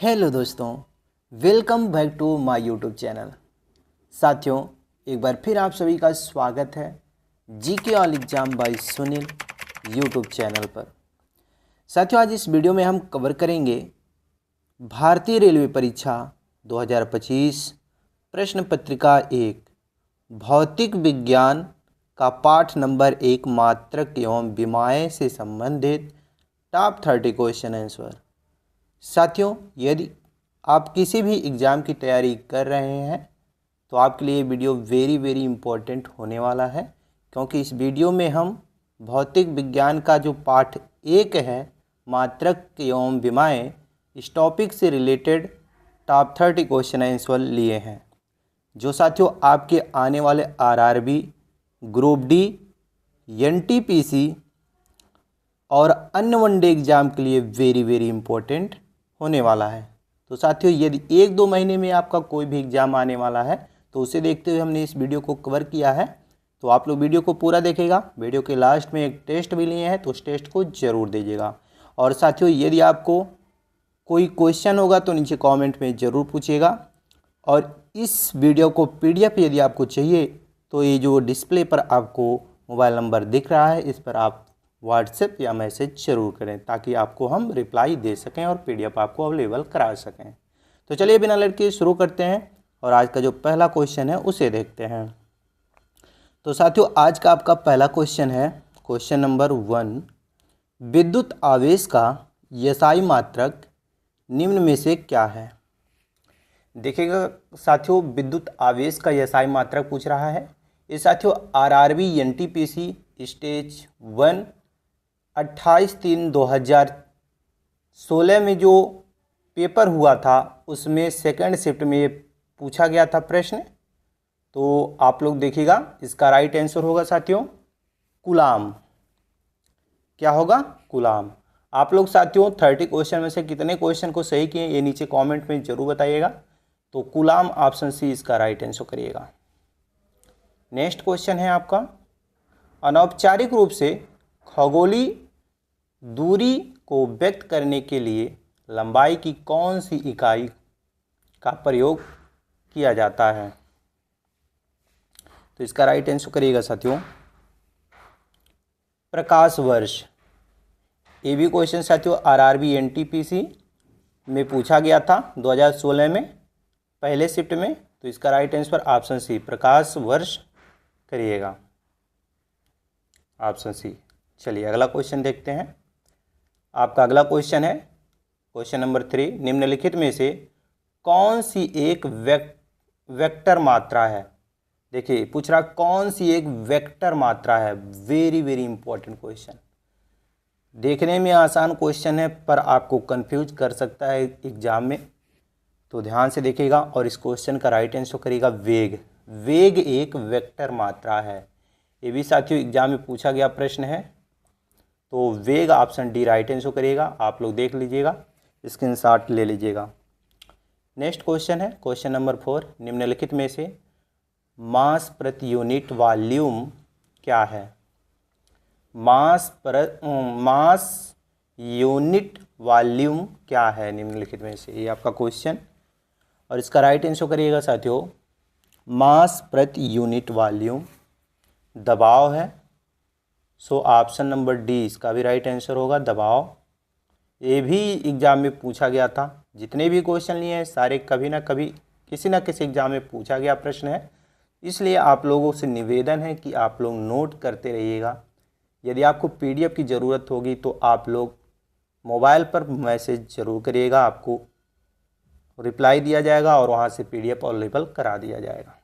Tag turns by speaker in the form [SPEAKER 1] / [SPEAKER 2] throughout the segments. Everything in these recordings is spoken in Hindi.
[SPEAKER 1] हेलो दोस्तों, welcome back to my YouTube channel. साथियों, एक बार फिर आप सभी का स्वागत है GK all exam by Sunil YouTube channel पर। साथियों, आज इस वीडियो में हम कवर करेंगे भारतीय रेलवे परीक्षा 2025 प्रश्न पत्रिका 1 भौतिक विज्ञान का पाठ नंबर 1 मात्रक एवं विमाएँ से संबंधित टॉप 30 क्वेश्चन आंसर। साथियों, यदि आप किसी भी एग्ज़ाम की तैयारी कर रहे हैं तो आपके लिए वीडियो वेरी इम्पोर्टेंट होने वाला है, क्योंकि इस वीडियो में हम भौतिक विज्ञान का जो पाठ 1 है मात्रक एवं विमाएँ, इस टॉपिक से रिलेटेड टॉप 30 क्वेश्चन आंसर लिए हैं, जो साथियों आपके आने वाले आरआरबी, ग्रुप डी, एनटीपीसी और अन्य वनडे एग्ज़ाम के लिए वेरी इम्पोर्टेंट होने वाला है। तो साथियों, यदि 1-2 महीने में आपका कोई भी एग्ज़ाम आने वाला है तो उसे देखते हुए हमने इस वीडियो को कवर किया है। तो आप लोग वीडियो को पूरा देखेगा। वीडियो के लास्ट में एक टेस्ट भी लिए हैं तो उस टेस्ट को ज़रूर दीजिएगा। और साथियों, यदि आपको कोई क्वेश्चन होगा तो नीचे कमेंट में ज़रूर पूछिएगा। और इस वीडियो को PDF यदि आपको चाहिए तो ये जो डिस्प्ले पर आपको मोबाइल नंबर दिख रहा है, इस पर आप व्हाट्सएप या मैसेज ज़रूर करें ताकि आपको हम रिप्लाई दे सकें और PDF आपको अवेलेबल करा सकें। तो चलिए बिना लेट के शुरू करते हैं और आज का जो पहला क्वेश्चन है उसे देखते हैं। तो साथियों, आज का आपका पहला क्वेश्चन है क्वेश्चन नंबर 1, विद्युत आवेश का एसआई मात्रक निम्न में से क्या है। देखिएगा साथियों, विद्युत आवेश का एसआई मात्रक पूछ रहा है। ये साथियों आरआरबी एनटीपीसी स्टेज 1 28/3/2016 में जो पेपर हुआ था उसमें सेकंड शिफ्ट में पूछा गया था प्रश्न। तो आप लोग देखिएगा, इसका राइट आंसर होगा साथियों कूलाम। क्या होगा? कूलाम। आप लोग साथियों 30 क्वेश्चन में से कितने क्वेश्चन को सही किए ये नीचे कमेंट में जरूर बताइएगा। तो कूलाम ऑप्शन सी इसका राइट आंसर करिएगा। नेक्स्ट क्वेश्चन है आपका, अनौपचारिक रूप से खगोलीय दूरी को व्यक्त करने के लिए लंबाई की कौन सी इकाई का प्रयोग किया जाता है। तो इसका राइट आंसर करिएगा साथियों प्रकाश वर्ष। ये भी क्वेश्चन साथियों आरआरबी एनटीपीसी में पूछा गया था 2016 में पहले शिफ्ट में। तो इसका राइट आंसर ऑप्शन सी प्रकाश वर्ष करिएगा, ऑप्शन सी। चलिए अगला क्वेश्चन देखते हैं। आपका अगला क्वेश्चन है क्वेश्चन नंबर 3, निम्नलिखित में से कौन सी एक वेक्टर मात्रा है। देखिए पूछ रहा कौन सी एक वेक्टर मात्रा है। Very important question. देखने में आसान क्वेश्चन है पर आपको कंफ्यूज कर सकता है एग्जाम में, तो ध्यान से देखिएगा और इस क्वेश्चन का राइट आंसर करिएगा वेग। वेग एक वेक्टर मात्रा है। ये भी साथियों एग्जाम में पूछा गया प्रश्न है। तो वेग ऑप्शन डी राइट आंसर करिएगा। आप लोग देख लीजिएगा, स्क्रीनशॉट ले लीजिएगा। नेक्स्ट क्वेश्चन है क्वेश्चन नंबर 4, निम्नलिखित में से मास प्रति यूनिट वॉल्यूम क्या है। मास यूनिट वॉल्यूम क्या है निम्नलिखित में से, ये आपका क्वेश्चन। और इसका राइट आंसर करिएगा साथियों मास प्रति यूनिट वॉल्यूम दबाव है। सो ऑप्शन नंबर डी इसका भी राइट आंसर होगा दबाव। ये भी एग्जाम में पूछा गया था। जितने भी क्वेश्चन लिए हैं सारे कभी ना कभी किसी ना किसी एग्जाम में पूछा गया प्रश्न है, इसलिए आप लोगों से निवेदन है कि आप लोग नोट करते रहिएगा। यदि आपको PDF की ज़रूरत होगी तो आप लोग मोबाइल पर मैसेज ज़रूर करिएगा, आपको रिप्लाई दिया जाएगा और वहाँ से PDF अवेलेबल करा दिया जाएगा।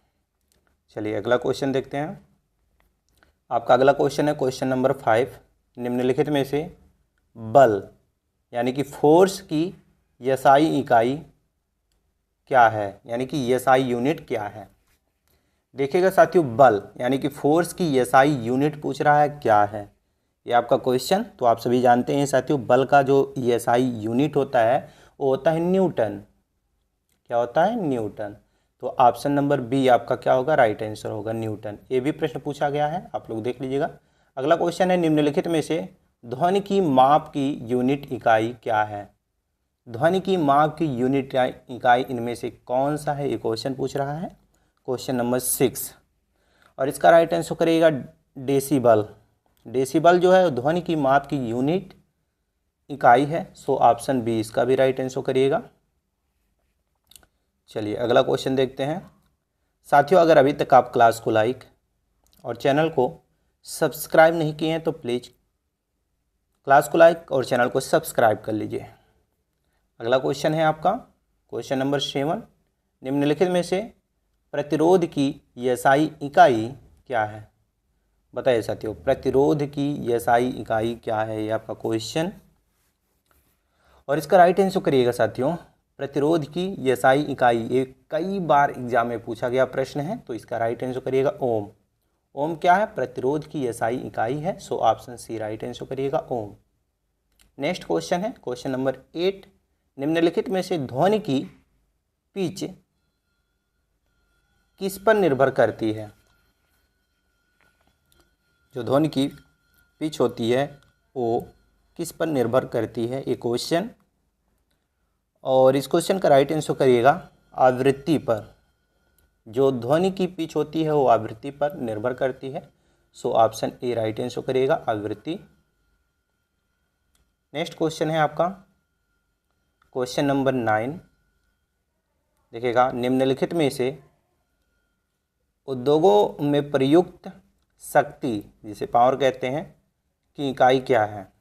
[SPEAKER 1] चलिए अगला क्वेश्चन देखते हैं। आपका अगला क्वेश्चन है क्वेश्चन नंबर 5, निम्नलिखित में से बल यानी कि फोर्स की एसआई इकाई क्या है, यानी कि एसआई यूनिट क्या है। देखिएगा साथियों, बल यानी कि फोर्स की एसआई यूनिट पूछ रहा है क्या है ये आपका क्वेश्चन। तो आप सभी जानते हैं साथियों बल का जो एसआई यूनिट होता है वो होता है न्यूटन। क्या होता है? न्यूटन। तो ऑप्शन नंबर बी आपका क्या होगा? राइट आंसर होगा न्यूटन। ये भी प्रश्न पूछा गया है, आप लोग देख लीजिएगा। अगला क्वेश्चन है निम्नलिखित में से ध्वनि की माप की यूनिट इकाई क्या है। ध्वनि की माप की यूनिट या इकाई इनमें से कौन सा है, ये क्वेश्चन पूछ रहा है, क्वेश्चन नंबर 6। और इसका राइट आंसर करिएगा डेसिबल। डेसिबल जो है ध्वनि की माप की यूनिट इकाई है, सो ऑप्शन बी इसका भी राइट आंसर करिएगा। चलिए अगला क्वेश्चन देखते हैं। साथियों, अगर अभी तक आप क्लास को लाइक और चैनल को सब्सक्राइब नहीं किए हैं तो प्लीज़ क्लास को लाइक और चैनल को सब्सक्राइब कर लीजिए। अगला क्वेश्चन है आपका क्वेश्चन नंबर 7। निम्नलिखित में से प्रतिरोध की एसआई इकाई क्या है? बताइए साथियों, प्रतिरोध की एसआई इकाई क्या है, ये आपका क्वेश्चन। और इसका राइट आंसर करिएगा साथियों, प्रतिरोध की एसआई इकाई, ये कई बार एग्जाम में पूछा गया प्रश्न है, तो इसका राइट आंसर करिएगा ओम। ओम क्या है? प्रतिरोध की एसआई इकाई है, so option C right answer करिएगा ओम। नेक्स्ट क्वेश्चन है क्वेश्चन नंबर 8। निम्नलिखित में से ध्वनि की पिच किस पर निर्भर करती है? जो ध्वनि की पिच होती है वो किस पर निर्भर करती है, ये क्वेश्चन। और इस क्वेश्चन का राइट आंसर करिएगा आवृत्ति पर। जो ध्वनि की पिच होती है वो आवृत्ति पर निर्भर करती है, so option A right answer करिएगा आवृत्ति। नेक्स्ट क्वेश्चन है आपका क्वेश्चन नंबर 9। देखिएगा, निम्नलिखित में से उद्योगों में प्रयुक्त शक्ति, जिसे पावर कहते हैं, की इकाई क्या है?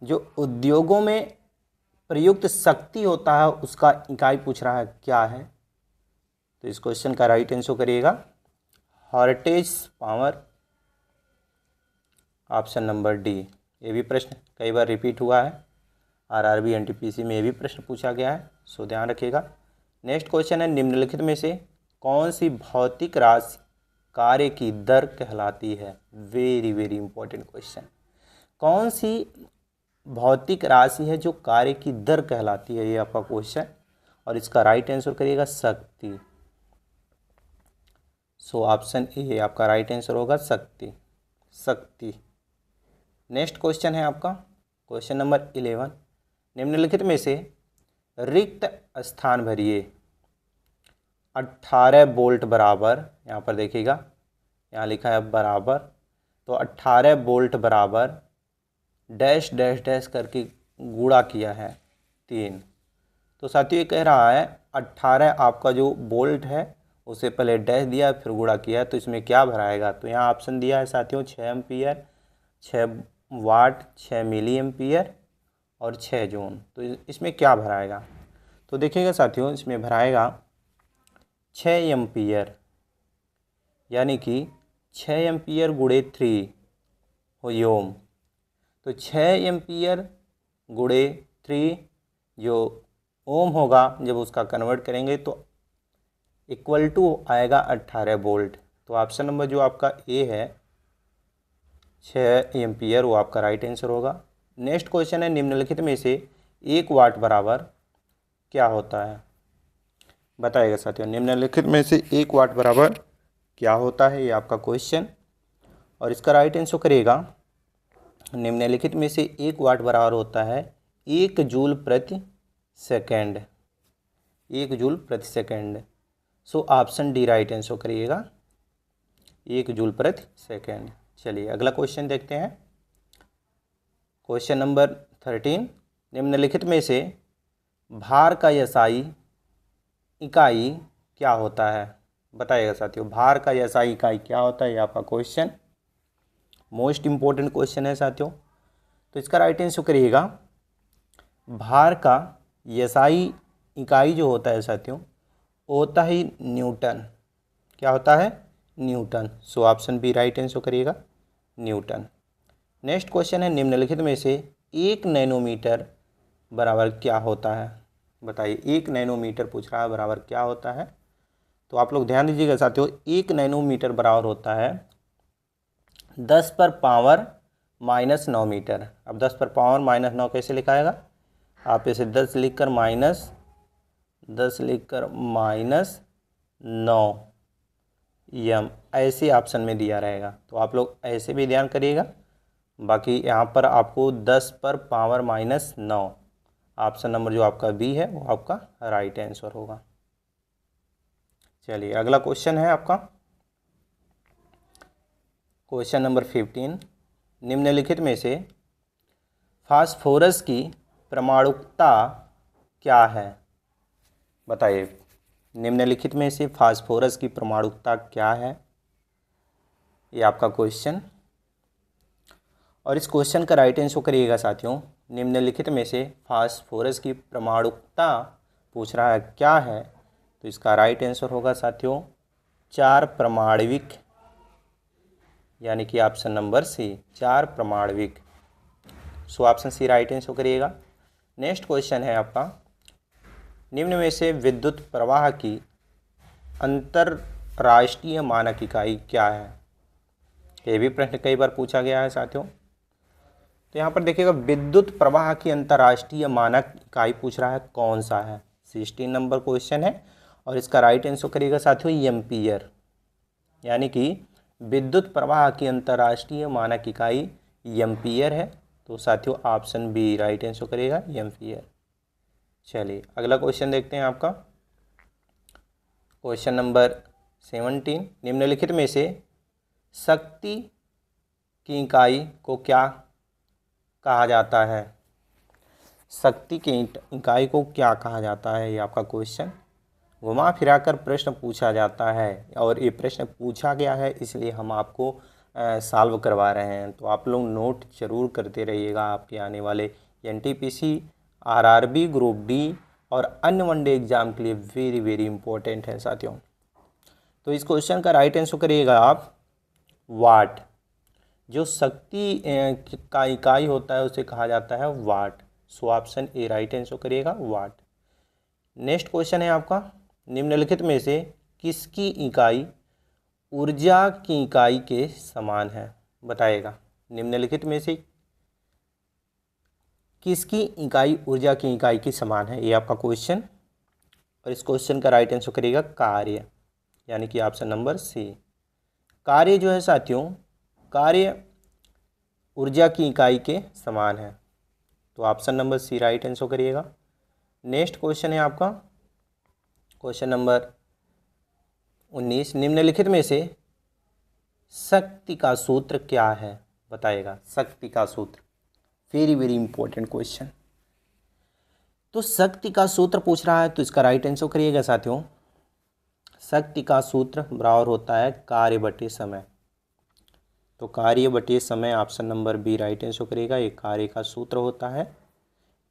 [SPEAKER 1] जो उद्योगों में प्रयुक्त शक्ति होता है उसका इकाई पूछ रहा है क्या है, तो इस क्वेश्चन का राइट आंसर करिएगा हॉर्टेज पावर, ऑप्शन नंबर डी। ये भी प्रश्न कई बार रिपीट हुआ है, आरआरबी एनटीपीसी में ये भी प्रश्न पूछा गया है, सो ध्यान रखिएगा। नेक्स्ट क्वेश्चन है, निम्नलिखित में से कौन सी भौतिक राशि कार्य की दर कहलाती है? Very very important question. कौन सी भौतिक राशि है जो कार्य की दर कहलाती है, ये आपका क्वेश्चन। और इसका राइट आंसर करिएगा शक्ति, सो ऑप्शन ए आपका राइट आंसर होगा शक्ति। शक्ति। नेक्स्ट क्वेश्चन है आपका क्वेश्चन नंबर 11। निम्नलिखित में से रिक्त स्थान भरिए। 18 वोल्ट बराबर, यहाँ पर देखिएगा यहाँ लिखा है बराबर, तो 18 वोल्ट बराबर डैश डैश डैश करके गुणा किया है 3। तो साथियों ये कह रहा है 18 आपका जो वोल्ट है उसे पहले डैश दिया फिर गुणा किया है, तो इसमें क्या भराएगा? तो यहाँ ऑप्शन दिया है साथियों 6 एम्पियर, 6 वाट, 6 मिली एम्पियर और 6 जूल। तो इसमें क्या भराएगा? तो देखिएगा साथियों, इसमें भराएगा 6 एम्पियर, यानी कि 6 एम्पियर गुणे 3 हो ओम। तो 6 एम्पियर गुणे 3 जो ओम होगा, जब उसका कन्वर्ट करेंगे तो इक्वल टू आएगा 18 वोल्ट। तो ऑप्शन नंबर जो आपका ए है 6 एम्पियर, वो आपका राइट आंसर होगा। नेक्स्ट क्वेश्चन है, निम्नलिखित में से 1 वाट बराबर क्या होता है? बताइएगा साथियों, निम्नलिखित में से 1 वाट बराबर क्या होता है, ये आपका क्वेश्चन। और इसका राइट आंसर करिएगा, निम्नलिखित में से 1 वाट बराबर होता है 1 जूल प्रति सेकेंड। 1 जूल प्रति second, so option D right answer करिएगा 1 जूल प्रति सेकेंड। चलिए अगला क्वेश्चन देखते हैं क्वेश्चन नंबर 13। निम्नलिखित में से भार का एसआई इकाई क्या होता है? बताइएगा साथियों, भार का एसआई इकाई क्या होता है, ये आपका क्वेश्चन। मोस्ट इम्पोर्टेंट क्वेश्चन है साथियों, तो इसका राइट आंसर करिएगा भार का एसआई इकाई जो होता है साथियों वो होता है न्यूटन। क्या होता है? Newton. So option B right answer करिएगा न्यूटन। नेक्स्ट क्वेश्चन है, निम्नलिखित में से 1 नैनोमीटर बराबर क्या होता है? बताइए, 1 नैनोमीटर पूछ रहा है बराबर क्या होता है? तो आप लोग ध्यान दीजिएगा साथियों, 1 नैनोमीटर बराबर होता है 10 पर पावर -9 मीटर। अब 10 पर पावर -9 कैसे लिखाएगा? आप इसे 10 लिखकर -9 एम ऐसे ऑप्शन में दिया रहेगा, तो आप लोग ऐसे भी ध्यान करिएगा। बाकी यहाँ पर आपको 10 पर पावर -9 ऑप्शन नंबर जो आपका बी है वो आपका राइट आंसर होगा। चलिए अगला क्वेश्चन है आपका क्वेश्चन नंबर 15। निम्नलिखित में से फास्फोरस की प्रमाणुकता क्या है? बताइए, निम्नलिखित में से फास्फोरस की प्रमाणुकता क्या है? ये आपका क्वेश्चन, और इस क्वेश्चन का राइट आंसर करिएगा साथियों। निम्नलिखित में से फास्फोरस की प्रमाणुकता पूछ रहा है क्या है, तो इसका राइट आंसर होगा साथियों 4 परमाणविक, यानी कि ऑप्शन नंबर सी 4 परमाणविक। So option C right answer करिएगा। नेक्स्ट क्वेश्चन है आपका, निम्न में से विद्युत प्रवाह की अंतरराष्ट्रीय मानक इकाई क्या है? ये भी प्रश्न कई बार पूछा गया है साथियों। तो यहाँ पर देखिएगा विद्युत प्रवाह की अंतर्राष्ट्रीय मानक इकाई पूछ रहा है, कौन सा है? 16 नंबर क्वेश्चन है, और इसका राइट आंसर करिएगा साथियों एम्पियर, यानी कि विद्युत प्रवाह की अंतर्राष्ट्रीय मानक इकाई एम्पियर है। तो साथियों ऑप्शन बी राइट आंसर करिएगा एम्पियर। चलिए अगला क्वेश्चन देखते हैं आपका क्वेश्चन नंबर 17। निम्नलिखित में से शक्ति की इकाई को क्या कहा जाता है? शक्ति की इकाई को क्या कहा जाता है? ये आपका क्वेश्चन घुमा फिराकर प्रश्न पूछा जाता है, और ये प्रश्न पूछा गया है इसलिए हम आपको सॉल्व करवा रहे हैं। तो आप लोग नोट जरूर करते रहिएगा, आपके आने वाले एनटीपीसी, आरआरबी, ग्रुप डी और अन्य वनडे एग्जाम के लिए वेरी वेरी इंपॉर्टेंट है साथियों। तो इस क्वेश्चन का राइट आंसर करिएगा आप वाट। जो शक्ति का इकाई होता है उसे कहा जाता है watt. So option A right answer करिएगा वाट। नेक्स्ट क्वेश्चन है आपका, निम्नलिखित में से किसकी इकाई ऊर्जा की इकाई के समान है? बताइएगा, निम्नलिखित में से किसकी इकाई ऊर्जा की इकाई के समान है? ये आपका क्वेश्चन, और इस क्वेश्चन का राइट आंसर करिएगा कार्य, यानी कि ऑप्शन नंबर सी। कार्य जो है साथियों, कार्य ऊर्जा की इकाई के समान है। तो option number C right answer करिएगा। नेक्स्ट क्वेश्चन है आपका क्वेश्चन नंबर 19। निम्नलिखित में से शक्ति का सूत्र क्या है? बताइएगा, शक्ति का सूत्र, वेरी वेरी इंपॉर्टेंट क्वेश्चन। तो शक्ति का सूत्र पूछ रहा है, तो इसका राइट आंसर करिएगा साथियों। शक्ति का सूत्र बराबर होता है कार्य बटे समय। तो कार्य बटे समय option number B right answer करिएगा, ये कार्य का सूत्र होता है।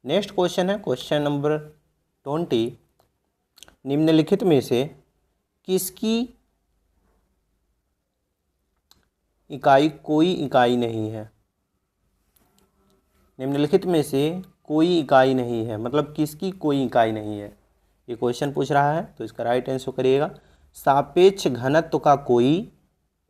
[SPEAKER 1] नेक्स्ट क्वेश्चन है क्वेश्चन नंबर 20। निम्नलिखित में से किसकी इकाई कोई इकाई नहीं है? निम्नलिखित में से कोई इकाई नहीं है, मतलब किसकी कोई इकाई नहीं है, ये क्वेश्चन पूछ रहा है। तो इसका राइट आंसर करिएगा सापेक्ष घनत्व का कोई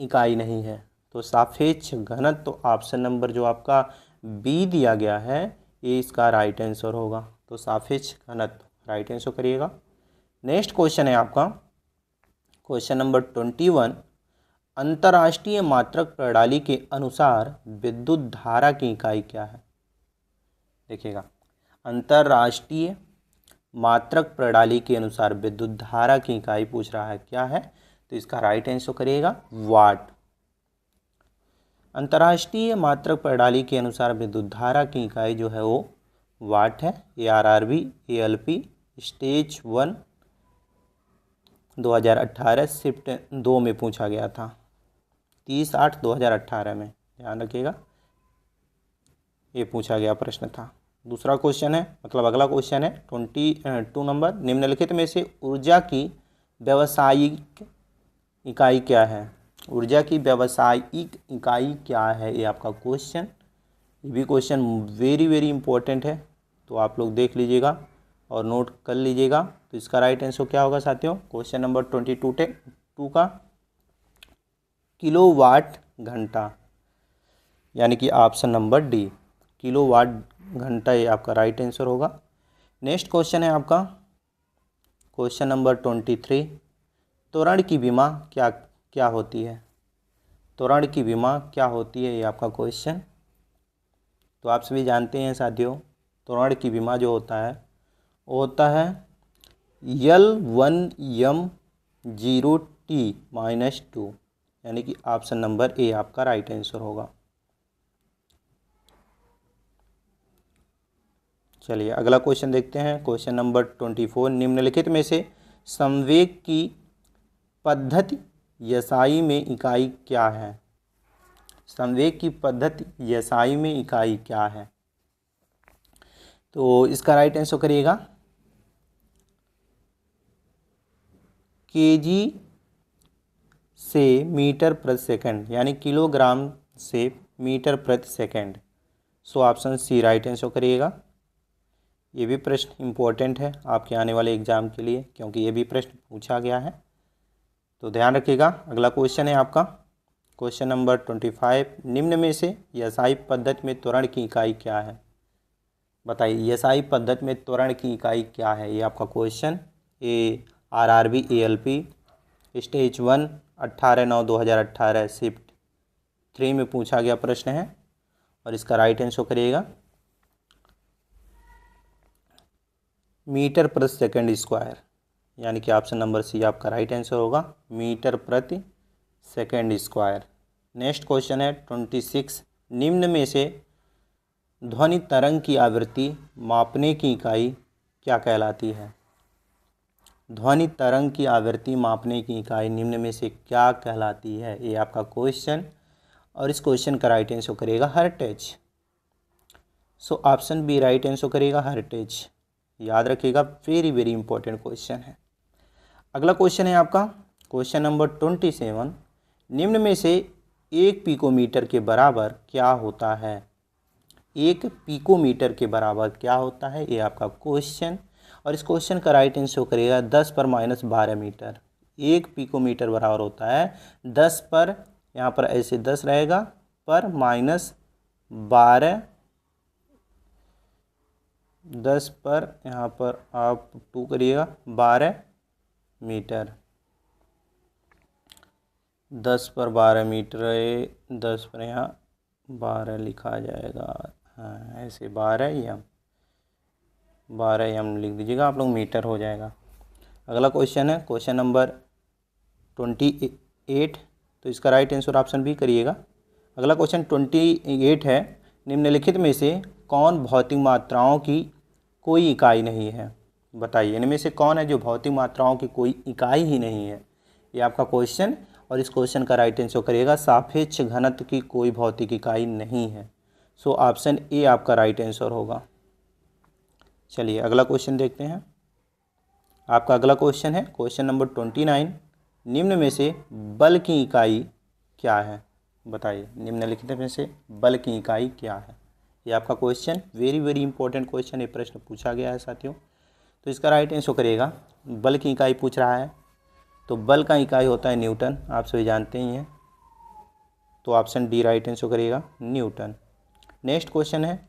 [SPEAKER 1] इकाई नहीं है। तो सापेक्ष घनत्व ऑप्शन नंबर जो आपका बी दिया गया है, ये इसका राइट आंसर होगा। तो सापेक्ष घनत्व राइट आंसर करिएगा। नेक्स्ट क्वेश्चन है आपका क्वेश्चन नंबर 21। अंतर्राष्ट्रीय मात्रक प्रणाली के अनुसार विद्युत धारा की इकाई क्या है? देखिएगा, अंतर्राष्ट्रीय मात्रक प्रणाली के अनुसार विद्युत धारा की इकाई पूछ रहा है क्या है? तो इसका राइट आंसर करिएगा वाट। अंतर्राष्ट्रीय मात्रक प्रणाली के अनुसार विद्युत धारा की इकाई जो है वो वाट है। ARRB ALP स्टेज 1 2018 शिफ्ट 2 में पूछा गया था, 30/8/2018 में, ध्यान रखिएगा, ये पूछा गया प्रश्न था। दूसरा क्वेश्चन है, मतलब अगला क्वेश्चन है 22 नंबर। निम्नलिखित में से ऊर्जा की व्यावसायिक इकाई क्या है? ऊर्जा की व्यावसायिक इकाई क्या है, ये आपका क्वेश्चन। ये भी क्वेश्चन वेरी वेरी इंपॉर्टेंट है, तो आप लोग देख लीजिएगा और नोट कर लीजिएगा। तो इसका राइट आंसर क्या होगा साथियों? क्वेश्चन नंबर 22 का किलोवाट घंटा, यानी कि ऑप्शन नंबर डी किलोवाट घंटा, ये आपका राइट आंसर होगा। नेक्स्ट क्वेश्चन है आपका क्वेश्चन नंबर 23। त्वरण की विमा क्या होती है? त्वरण की विमा क्या होती है, ये आपका क्वेश्चन। तो आप सभी जानते हैं साथियों, त्वरण की विमा जो होता है वो होता है L1M0T-2, यानी कि ऑप्शन नंबर ए आपका राइट आंसर होगा। चलिए अगला क्वेश्चन देखते हैं। क्वेश्चन नंबर 24, निम्नलिखित में से संवेग की पद्धति SI में इकाई क्या है? संवेग की पद्धति SI में इकाई क्या है? तो इसका राइट आंसर करिएगा केजी से मीटर प्रति सेकंड, यानी किलोग्राम से मीटर प्रति second. So option C right answer करिएगा। ये भी प्रश्न इम्पोर्टेंट है आपके आने वाले एग्जाम के लिए, क्योंकि ये भी प्रश्न पूछा गया है, तो ध्यान रखिएगा। अगला क्वेश्चन है आपका क्वेश्चन नंबर 25, निम्न में से SI पद्धति में त्वरण की इकाई क्या है? बताइए SI पद्धति में त्वरण की इकाई क्या है? ये आपका question RRB ALP stage 1 18/9/2018 shift 3 में पूछा गया प्रश्न है, और इसका राइट आंसर करिएगा मीटर प्रति सेकंड स्क्वायर, यानी कि ऑप्शन नंबर सी आपका राइट आंसर होगा, मीटर प्रति सेकंड स्क्वायर। नेक्स्ट क्वेश्चन है 26, निम्न में से ध्वनि तरंग की आवृत्ति मापने की इकाई क्या कहलाती है? ध्वनि तरंग की आवृत्ति मापने की इकाई निम्न में से क्या कहलाती है? ये आपका क्वेश्चन, और इस क्वेश्चन का राइट आंसर करेगा hertz. So option B right answer करेगा हर्ट्ज। याद रखिएगा, वेरी वेरी इंपॉर्टेंट क्वेश्चन है। अगला क्वेश्चन है आपका क्वेश्चन नंबर 27, निम्न में से 1 पिकोमीटर के बराबर क्या होता है? 1 पिकोमीटर के बराबर क्या होता है? ये आपका क्वेश्चन, और इस क्वेश्चन का राइट आंसर करेगा 10 पर -12 मीटर। 1 पिकोमीटर बराबर होता है 10 पर, यहाँ पर ऐसे 10 रहेगा, पर -12, 10 पर यहाँ पर आप 2 करिएगा 12 मीटर। 10 पर 12 मीटर है, 10 पर यहाँ 12 लिखा जाएगा, हाँ ऐसे 12 एम लिख दीजिएगा आप लोग, मीटर हो जाएगा। अगला क्वेश्चन है क्वेश्चन नंबर 28, तो इसका राइट आंसर ऑप्शन भी करिएगा। अगला क्वेश्चन 28 है, निम्नलिखित में से कौन भौतिक मात्राओं की कोई इकाई नहीं है? बताइए इनमें से कौन है जो भौतिक मात्राओं की कोई इकाई ही नहीं है? ये आपका क्वेश्चन, और इस क्वेश्चन का राइट आंसर करिएगा सापेक्ष घनत्व की कोई भौतिक इकाई नहीं है। सो ऑप्शन ए आपका राइट आंसर होगा। चलिए अगला क्वेश्चन देखते हैं। आपका अगला क्वेश्चन है क्वेश्चन नंबर 29, निम्न में से बल की इकाई क्या है? बताइए निम्नलिखित में से बल की इकाई क्या है? ये आपका question, very very important question, ये प्रश्न पूछा गया है साथियों। तो इसका राइट आंसर करिएगा, बल की इकाई पूछ रहा है, तो बल का इकाई होता है न्यूटन, आप सभी जानते ही हैं, तो ऑप्शन डी राइट आंसर करिएगा न्यूटन। नेक्स्ट क्वेश्चन है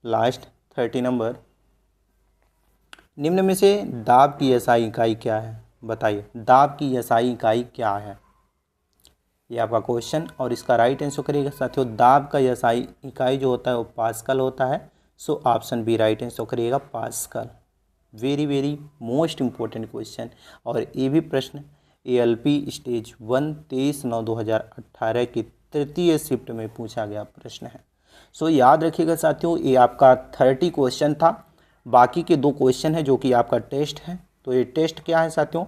[SPEAKER 1] लास्ट 30 नंबर, निम्न में से दाब की SI इकाई क्या है? बताइए दाब की SI इकाई क्या है? ये आपका क्वेश्चन, और इसका राइट आंसर करिएगा साथियों, दाब का SI इकाई जो होता है वो पास्कल होता है। So option B right answer करिएगा Pascal. Very very most important question, और ये भी प्रश्न ALP स्टेज 1 23/9/2018 की तृतीय शिफ्ट में पूछा गया प्रश्न है। सो याद रखिएगा साथियों, ये आपका 30 क्वेश्चन था, बाकी के 2 क्वेश्चन है जो कि आपका टेस्ट है। तो ये टेस्ट क्या है साथियों,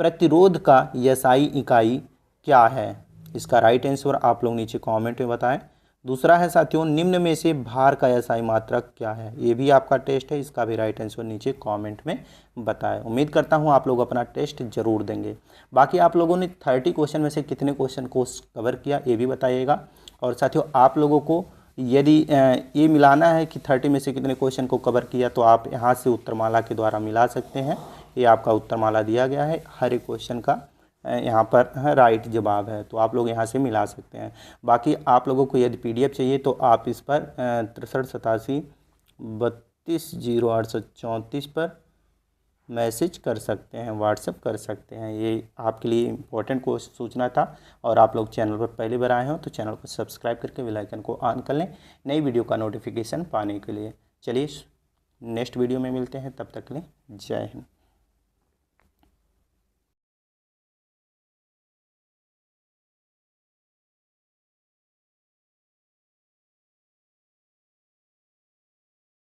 [SPEAKER 1] प्रतिरोध का SI इकाई क्या है? इसका राइट आंसर आप लोग नीचे कमेंट में बताएं। दूसरा है साथियों, निम्न में से भार का SI मात्रक क्या है? ये भी आपका टेस्ट है, इसका भी राइट आंसर नीचे कमेंट में बताएं। उम्मीद करता हूँ आप लोग अपना टेस्ट जरूर देंगे। बाकी आप लोगों ने 30 क्वेश्चन में से कितने क्वेश्चन को कवर किया ये भी बताइएगा। और साथियों आप लोगों को यदि ये मिलाना है कि 30 में से कितने क्वेश्चन को कवर किया, तो आप यहाँ से उत्तरमाला के द्वारा मिला सकते हैं। ये आपका उत्तरमाला दिया गया है, हर एक क्वेश्चन का यहाँ पर राइट जवाब है, तो आप लोग यहाँ से मिला सकते हैं। बाकी आप लोगों को यदि PDF चाहिए तो आप इस पर 6387 320834 पर मैसेज कर सकते हैं, व्हाट्सएप कर सकते हैं। ये आपके लिए इम्पोर्टेंट को सूचना था। और आप लोग चैनल पर पहली बार आए हो तो चैनल को सब्सक्राइब करके बेल आइकन को ऑन कर लें नई वीडियो का नोटिफिकेशन पाने के लिए। चलिए नेक्स्ट वीडियो में मिलते हैं, तब तक के लिए जय हिंद।